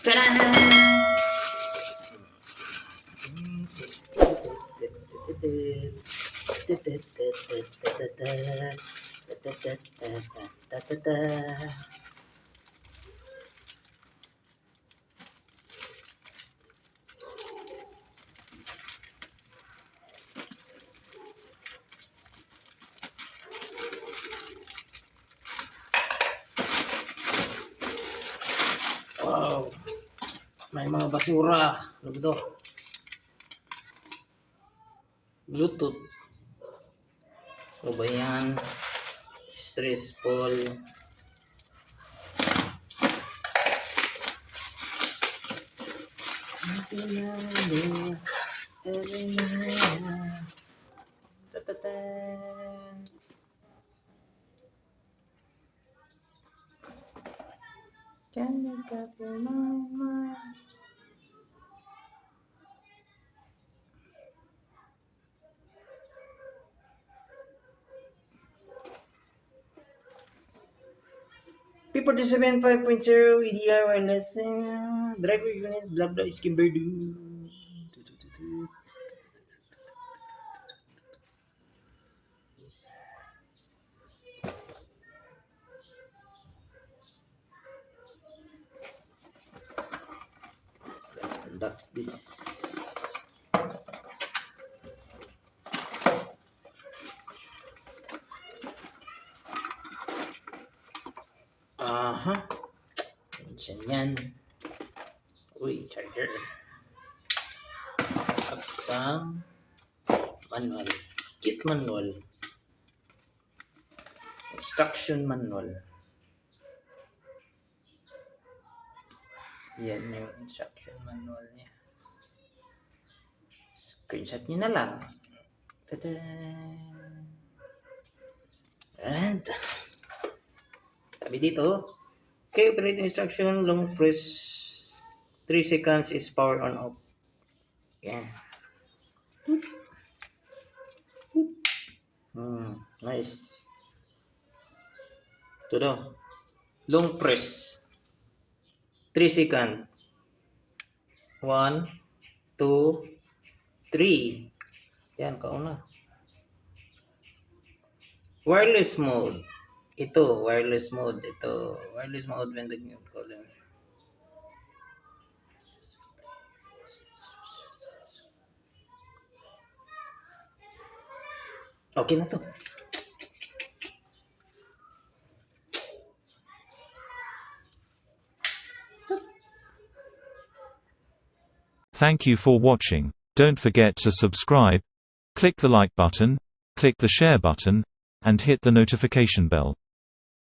Ta-da! Wow, may mga basura. Ano ba ito? Bluetooth. O ba yan? Stressful. Ta-ta-tan. Can you cover mama? P47 5.0 EDR wireless driver unit blah blah skimberdu. Let's unbox this. Aha. Yan. Uy, charger. At isang manual. Kit manual. Instruction manual. Yan yung instruction manual niya. Screenshot niyo na lang. Tada! And sabi dito, okay, operating instruction, long press 3 seconds is power on off. Yeah. Nice. Ito daw. Long press 3 seconds. 1, 2, 3. Yan, kauna. Wireless mode. Ito, wireless mode. Ito, wireless mode when the color. Okay na to. Thank you for watching. Don't forget to subscribe, click the like button, click the share button, and hit the notification bell.